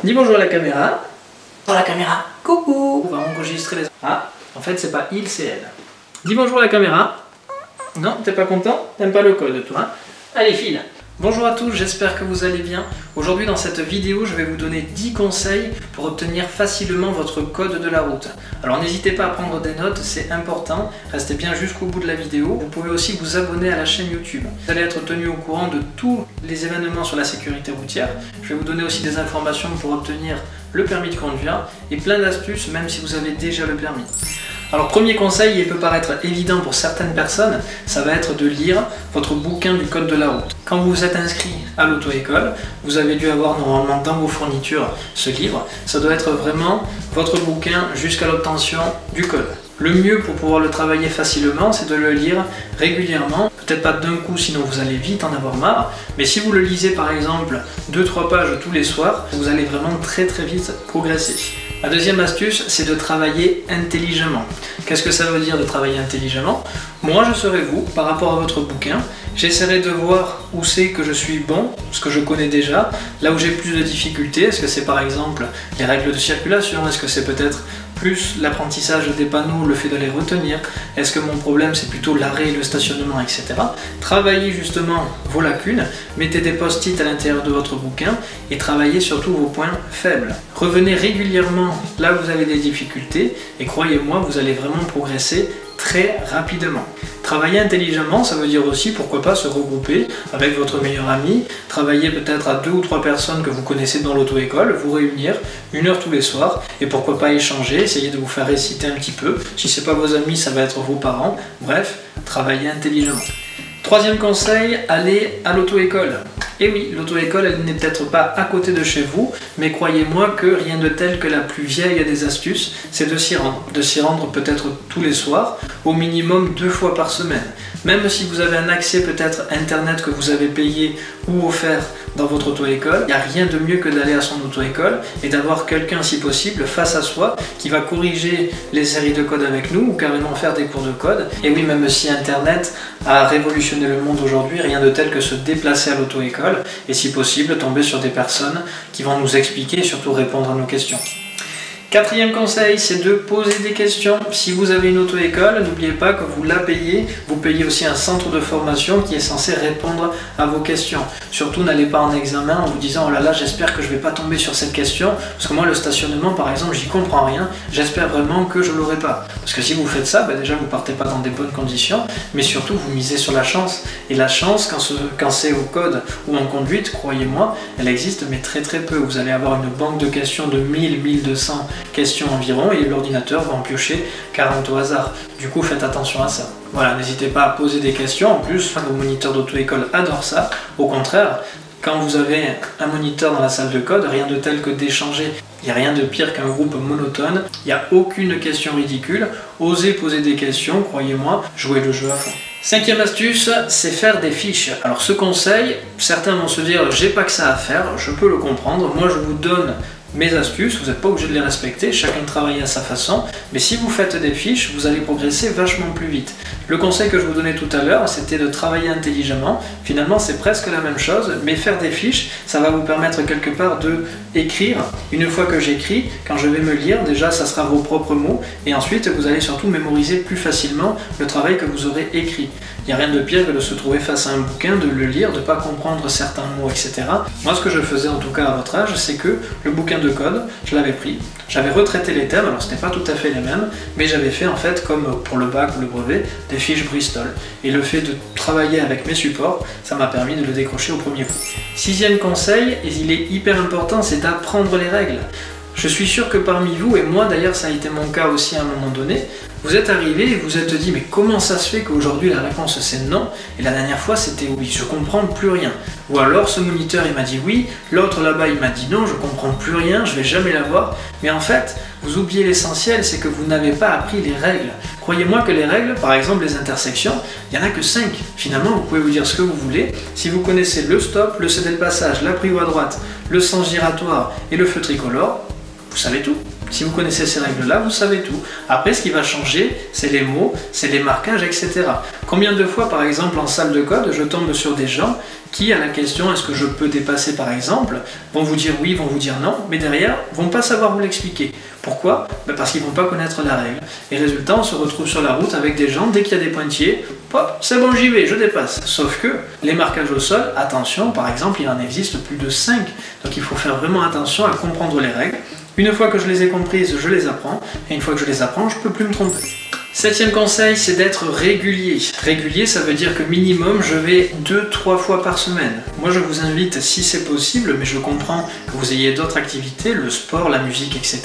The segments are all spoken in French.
Dis bonjour à la caméra. Dans la caméra. Coucou. On va enregistrer les... Ah, en fait c'est pas il, c'est elle. Dis bonjour à la caméra. Non, t'es pas content? T'aimes pas le code toi? Allez file. Bonjour à tous, j'espère que vous allez bien. Aujourd'hui dans cette vidéo, je vais vous donner 10 conseils pour obtenir facilement votre code de la route. Alors n'hésitez pas à prendre des notes, c'est important. Restez bien jusqu'au bout de la vidéo. Vous pouvez aussi vous abonner à la chaîne YouTube. Vous allez être tenu au courant de tous les événements sur la sécurité routière. Je vais vous donner aussi des informations pour obtenir le permis de conduire et plein d'astuces même si vous avez déjà le permis. Alors premier conseil, il peut paraître évident pour certaines personnes, ça va être de lire votre bouquin du code de la route. Quand vous vous êtes inscrit à l'auto-école, vous avez dû avoir normalement dans vos fournitures ce livre. Ça doit être vraiment votre bouquin jusqu'à l'obtention du code. Le mieux pour pouvoir le travailler facilement, c'est de le lire régulièrement. Peut-être pas d'un coup, sinon vous allez vite en avoir marre. Mais si vous le lisez par exemple 2-3 pages tous les soirs, vous allez vraiment très vite progresser. La deuxième astuce, c'est de travailler intelligemment. Qu'est-ce que ça veut dire de travailler intelligemment? Moi, je serai vous, par rapport à votre bouquin. J'essaierai de voir où c'est que je suis bon, ce que je connais déjà, là où j'ai plus de difficultés. Est-ce que c'est par exemple les règles de circulation? Est-ce que c'est peut-être plus l'apprentissage des panneaux, le fait de les retenir? Est-ce que mon problème c'est plutôt l'arrêt, le stationnement, etc. Travaillez justement vos lacunes, mettez des post-it à l'intérieur de votre bouquin et travaillez surtout vos points faibles. Revenez régulièrement là où vous avez des difficultés et croyez-moi, vous allez vraiment progresser très rapidement. Travailler intelligemment, ça veut dire aussi pourquoi pas se regrouper avec votre meilleur ami, travailler peut-être à 2 ou 3 personnes que vous connaissez dans l'auto-école, vous réunir 1 heure tous les soirs et pourquoi pas échanger, essayer de vous faire réciter un petit peu. Si c'est pas vos amis, ça va être vos parents. Bref, travailler intelligemment. Troisième conseil, allez à l'auto-école. Et oui, l'auto-école, elle n'est peut-être pas à côté de chez vous, mais croyez-moi que rien de tel que la plus vieille des astuces, c'est de s'y rendre. De s'y rendre peut-être tous les soirs, au minimum 2 fois par semaine. Même si vous avez un accès peut-être internet que vous avez payé ou offert dans votre auto-école, il n'y a rien de mieux que d'aller à son auto-école et d'avoir quelqu'un si possible face à soi qui va corriger les séries de code avec nous ou carrément faire des cours de code. Et oui, même si internet a révolutionné le monde aujourd'hui, rien de tel que se déplacer à l'auto-école et si possible tomber sur des personnes qui vont nous expliquer et surtout répondre à nos questions. Quatrième conseil, c'est de poser des questions. Si vous avez une auto-école, n'oubliez pas que vous la payez. Vous payez aussi un centre de formation qui est censé répondre à vos questions. Surtout, n'allez pas en examen en vous disant « Oh là là, j'espère que je ne vais pas tomber sur cette question. » Parce que moi, le stationnement, par exemple, j'y comprends rien. J'espère vraiment que je ne l'aurai pas. Parce que si vous faites ça, déjà, vous ne partez pas dans des bonnes conditions. Mais surtout, vous misez sur la chance. Et la chance, quand c'est au code ou en conduite, croyez-moi, elle existe, mais très peu. Vous allez avoir une banque de questions de 1000-1200 questions environ et l'ordinateur va en piocher 40 au hasard. Du coup, faites attention à ça. Voilà, n'hésitez pas à poser des questions. En plus, vos moniteurs d'auto-école adorent ça. Au contraire, quand vous avez un moniteur dans la salle de code, rien de tel que d'échanger. Il n'y a rien de pire qu'un groupe monotone. Il n'y a aucune question ridicule. Osez poser des questions, croyez-moi, jouez le jeu à fond. Cinquième astuce, c'est faire des fiches. Alors ce conseil, certains vont se dire « j'ai pas que ça à faire », je peux le comprendre. Moi, je vous donne mes astuces, vous n'êtes pas obligé de les respecter, chacun travaille à sa façon, mais si vous faites des fiches, vous allez progresser vachement plus vite. Le conseil que je vous donnais tout à l'heure, c'était de travailler intelligemment. Finalement, c'est presque la même chose, mais faire des fiches, ça va vous permettre quelque part de écrire. Une fois que j'écris, quand je vais me lire, déjà, ça sera vos propres mots, et ensuite, vous allez surtout mémoriser plus facilement le travail que vous aurez écrit. Il n'y a rien de pire que de se trouver face à un bouquin, de le lire, de ne pas comprendre certains mots, etc. Moi, ce que je faisais en tout cas à votre âge, c'est que le bouquin de code, je l'avais pris, j'avais retraité les thèmes, alors ce n'était pas tout à fait les mêmes, mais j'avais fait en fait, comme pour le bac ou le brevet, des fiches Bristol. Et le fait de travailler avec mes supports, ça m'a permis de le décrocher au premier coup. Sixième conseil, et il est hyper important, c'est d'apprendre les règles. Je suis sûr que parmi vous, et moi d'ailleurs ça a été mon cas aussi à un moment donné, vous êtes arrivé et vous êtes dit mais comment ça se fait qu'aujourd'hui la réponse c'est non et la dernière fois c'était oui, je comprends plus rien. Ou alors ce moniteur il m'a dit oui, l'autre là-bas il m'a dit non, je comprends plus rien, je vais jamais l'avoir. Mais en fait, vous oubliez l'essentiel, c'est que vous n'avez pas appris les règles. Croyez-moi que les règles, par exemple les intersections, il n'y en a que 5. Finalement vous pouvez vous dire ce que vous voulez. Si vous connaissez le stop, le cédé de passage, la prio à droite, le sens giratoire et le feu tricolore, vous savez tout. Si vous connaissez ces règles-là, vous savez tout. Après, ce qui va changer, c'est les mots, c'est les marquages, etc. Combien de fois, par exemple, en salle de code, je tombe sur des gens qui, à la question « est-ce que je peux dépasser par exemple ?», vont vous dire oui, vont vous dire non, mais derrière, vont pas savoir vous l'expliquer. Pourquoi? Parce qu'ils vont pas connaître la règle. Et résultat, on se retrouve sur la route avec des gens, dès qu'il y a des pointillés, hop, c'est bon, j'y vais, je dépasse. Sauf que les marquages au sol, attention, par exemple, il en existe plus de 5. Donc il faut faire vraiment attention à comprendre les règles. Une fois que je les ai comprises, je les apprends. Et une fois que je les apprends, je peux plus me tromper. 7e conseil, c'est d'être régulier. Régulier, ça veut dire que minimum, je vais 2-3 fois par semaine. Moi, je vous invite, si c'est possible, mais je comprends que vous ayez d'autres activités, le sport, la musique, etc.,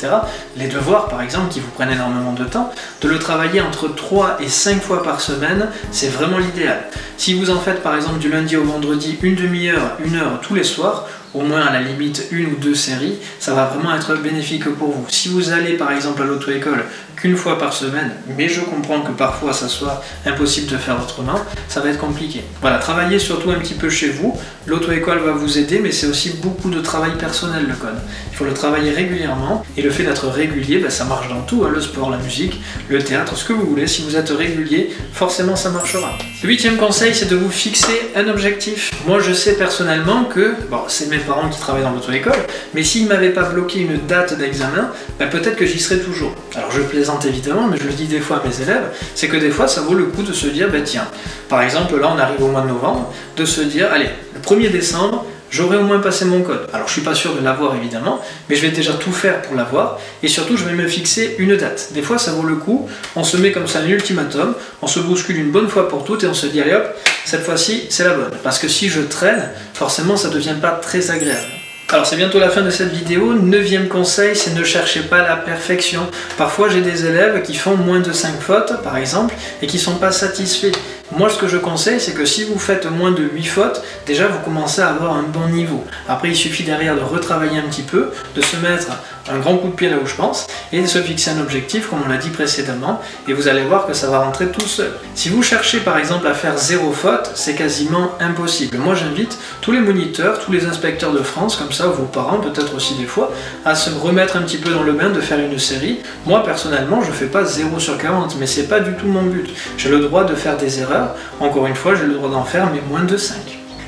les devoirs, par exemple, qui vous prennent énormément de temps, de le travailler entre 3 et 5 fois par semaine, c'est vraiment l'idéal. Si vous en faites, par exemple, du lundi au vendredi, une demi-heure, 1 heure tous les soirs, au moins à la limite 1 ou 2 séries, ça va vraiment être bénéfique pour vous. Si vous allez par exemple à l'auto-école qu'une fois par semaine, mais je comprends que parfois ça soit impossible de faire autrement, ça va être compliqué. Voilà, travaillez surtout un petit peu chez vous, l'auto-école va vous aider, mais c'est aussi beaucoup de travail personnel le code. Il faut le travailler régulièrement, et le fait d'être régulier, ça marche dans tout, hein, le sport, la musique, le théâtre, ce que vous voulez, si vous êtes régulier, forcément ça marchera. Le 8e conseil, c'est de vous fixer un objectif. Moi je sais personnellement que, bon, c'est mes parents qui travaillent dans l'auto-école, mais s'ils ne m'avaient pas bloqué une date d'examen, peut-être que j'y serais toujours. Alors je plaisante évidemment, mais je le dis des fois à mes élèves, c'est que des fois ça vaut le coup de se dire, tiens, par exemple là on arrive au mois de novembre, de se dire, allez, le 1er décembre, j'aurai au moins passé mon code. Alors je suis pas sûr de l'avoir évidemment, mais je vais déjà tout faire pour l'avoir, et surtout je vais me fixer une date. Des fois ça vaut le coup, on se met comme ça un ultimatum, on se bouscule une bonne fois pour toutes, et on se dit, allez hop, cette fois-ci c'est la bonne. Parce que si je traîne, forcément ça devient pas très agréable. Alors c'est bientôt la fin de cette vidéo. 9e conseil, c'est ne cherchez pas la perfection. Parfois j'ai des élèves qui font moins de 5 fautes par exemple et qui ne sont pas satisfaits. Moi ce que je conseille, c'est que si vous faites moins de 8 fautes, déjà vous commencez à avoir un bon niveau. Après il suffit derrière de retravailler un petit peu, de se mettre un grand coup de pied là où je pense, et de se fixer un objectif comme on l'a dit précédemment, et vous allez voir que ça va rentrer tout seul. Si vous cherchez par exemple à faire 0 faute, c'est quasiment impossible. Moi j'invite tous les moniteurs, tous les inspecteurs de France, comme ça, vos parents peut-être aussi des fois, à se remettre un petit peu dans le bain de faire une série. Moi personnellement je fais pas 0 sur 40, mais c'est pas du tout mon but. J'ai le droit de faire des erreurs, encore une fois j'ai le droit d'en faire, mais moins de 5.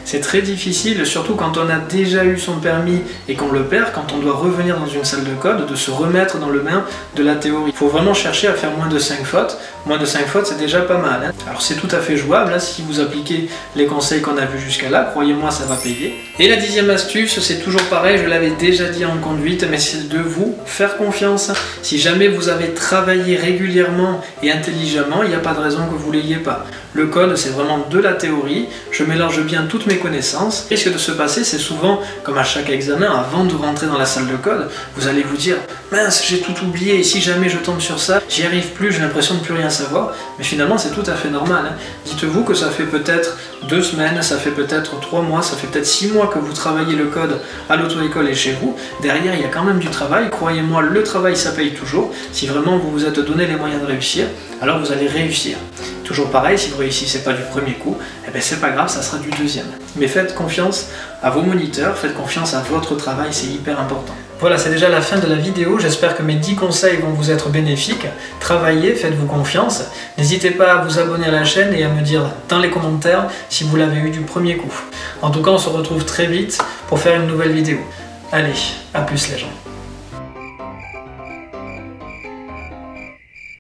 C'est très difficile, surtout quand on a déjà eu son permis et qu'on le perd, quand on doit revenir dans une salle de code, de se remettre dans le bain de la théorie. Il faut vraiment chercher à faire moins de 5 fautes. Moins de 5 fautes, c'est déjà pas mal. Hein. Alors c'est tout à fait jouable, là, si vous appliquez les conseils qu'on a vus jusqu'à là, croyez-moi, ça va payer. Et la 10e astuce, c'est toujours pareil, je l'avais déjà dit en conduite, mais c'est de vous faire confiance. Si jamais vous avez travaillé régulièrement et intelligemment, il n'y a pas de raison que vous ne l'ayez pas. Le code, c'est vraiment de la théorie, je mélange bien toutes mes connaissances. Et ce que de se passer, c'est souvent, comme à chaque examen, avant de rentrer dans la salle de code, vous allez vous dire « mince, j'ai tout oublié, et si jamais je tombe sur ça, j'y arrive plus, j'ai l'impression de plus rien savoir ». Mais finalement, c'est tout à fait normal. Hein. Dites-vous que ça fait peut-être 2 semaines, ça fait peut-être 3 mois, ça fait peut-être 6 mois que vous travaillez le code à l'auto-école et chez vous. Derrière, il y a quand même du travail. Croyez-moi, le travail, ça paye toujours. Si vraiment vous vous êtes donné les moyens de réussir, alors vous allez réussir. Toujours pareil, si vous réussissez pas du premier coup, c'est pas grave, ça sera du deuxième. Mais faites confiance à vos moniteurs, faites confiance à votre travail, c'est hyper important. Voilà, c'est déjà la fin de la vidéo, j'espère que mes 10 conseils vont vous être bénéfiques. Travaillez, faites-vous confiance. N'hésitez pas à vous abonner à la chaîne et à me dire dans les commentaires si vous l'avez eu du premier coup. En tout cas, on se retrouve très vite pour faire une nouvelle vidéo. Allez, à plus les gens.